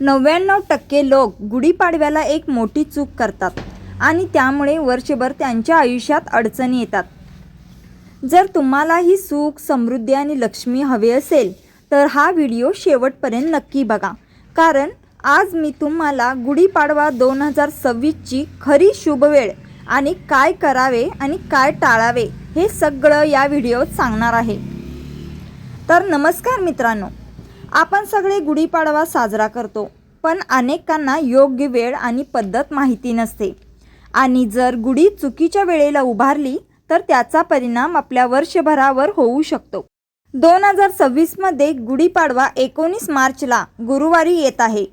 99% लोक गुढीपाडव्याला एक मोठी चूक करतात आणि त्यामुळे वर्षभर त्यांच्या आयुष्यात अडचणी येतात। जर तुम्हाला ही सुख, समृद्धी आणि लक्ष्मी हवे असेल तर हा व्हिडिओ शेवटपर्यंत नक्की बघा, कारण आज मी तुम्हाला गुढीपाडवा 2026 ची खरी शुभ वेळ आणि काय करावे आणि काय टाळावे हे सगळं या व्हिडिओत सांगणार आहे। तर नमस्कार मित्रांनो, आपण सगळे गुढीपाडवा साजरा करतो, पण अनेकांना योग्य वेळ आणि पद्धत माहिती नसते आणि जर गुढी चुकीच्या वेळेला उभारली तर त्याचा परिणाम आपल्या वर्षभरावर होऊ शकतो। 2026 मध्ये गुढीपाडवा 19 मार्चला गुरुवारी येत आहे।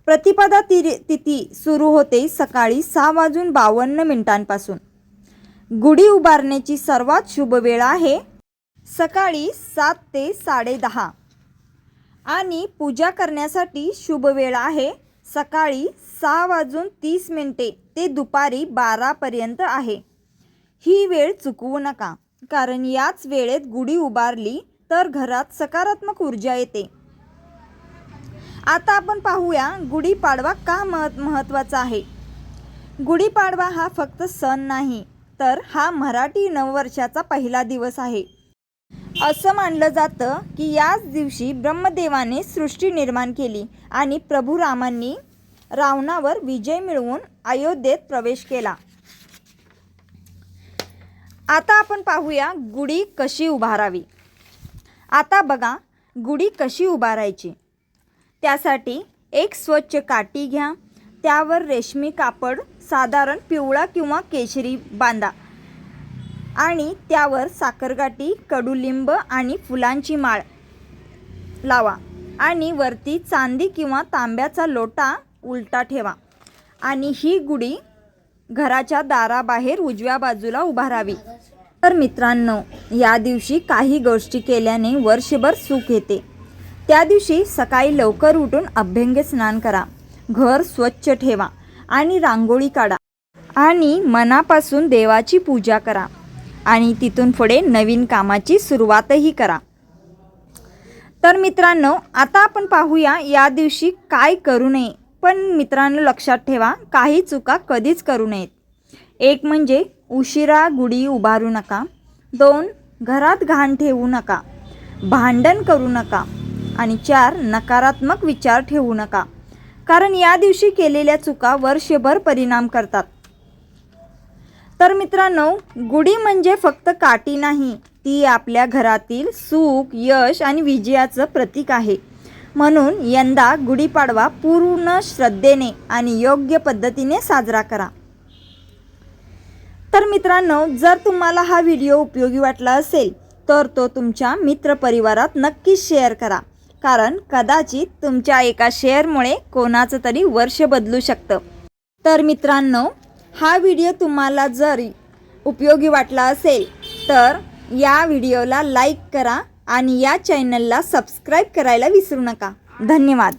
प्रतिपदा तिथी सुरू होते सकाळी 6:52 गुढी उभारण्याची सर्वात शुभ वेळ आहे सकाळी 7 ते 10:30 आणि पूजा करण्यासाठी शुभ वेळ आहे सकाळी 6:30 ते दुपारी 12 पर्यंत आहे। ही वेळ चुकवू नका, कारण याच वेळेत गुढी उभारली तर घरात सकारात्मक ऊर्जा येते। आता आपण पाहूया गुढीपाडवा का महत्त्वाचा आहे। गुढीपाडवा हा फक्त सण नाही, तर हा मराठी नववर्षाचा पहिला दिवस आहे। असं मानलं जातं की याच दिवशी ब्रह्मदेवाने सृष्टी निर्माण केली आणि प्रभू रामांनी रावणावर विजय मिळवून अयोध्येत प्रवेश केला। आता आपण पाहूया गुढी कशी उभारावी। आता बघा, गुढी कशी उभारायची। त्यासाठी एक स्वच्छ काठी घ्या, त्यावर रेशमी कापड साधारण पिवळा किंवा केशरी बांधा आणि त्यावर साखरगाठी, कडुलिंब आणि फुलांची माळ लावा आणि वरती चांदी किंवा तांब्याचा लोटा उलटा ठेवा आणि ही गुढी घराच्या दाराबाहेर उजव्या बाजूला उभारावी। तर मित्रांनो, या दिवशी काही गोष्टी केल्याने वर्षभर सुख येते। त्या दिवशी सकाळी लवकर उठून अभ्यंग स्नान करा, घर स्वच्छ ठेवा आणि रांगोळी काढा आणि मनापासून देवाची पूजा करा आणि तिथून पुढे नवीन कामाची सुरुवातही करा। तर मित्रांनो, आता आपण पाहूया या दिवशी काय करू नये। पण मित्रांनो, लक्षात ठेवा, काही चुका कधीच करू नयेत। एक म्हणजे उशिरा गुढी उभारू नका, 2 घरात घाण ठेवू नका, भांडण करू नका आणि 4 नकारात्मक विचार ठेवू नका, कारण या दिवशी केलेल्या चुका वर्षभर परिणाम करतात। तर मित्रांनो, गुढी म्हणजे फक्त काठी नाही, ती आपल्या घरातील सुख, यश आणि विजयाचं प्रतीक आहे। म्हणून यंदा गुढीपाडवा पूर्ण श्रद्धेने आणि योग्य पद्धतीने साजरा करा। तर मित्रांनो, जर तुम्हाला हा व्हिडिओ उपयोगी वाटला असेल तर तो तुमच्या मित्रपरिवारात नक्की शेअर करा, कारण कदाचित तुमच्या एका शेअरमुळे कोणाचं तरी वर्ष बदलू शकतं। तर मित्रांनो, हा व्हिडिओ तुम्हाला जर उपयोगी वाटला असेल तर या व्हिडिओला लाईक करा आणि या चॅनलला सबस्क्राईब करायला विसरू नका। धन्यवाद।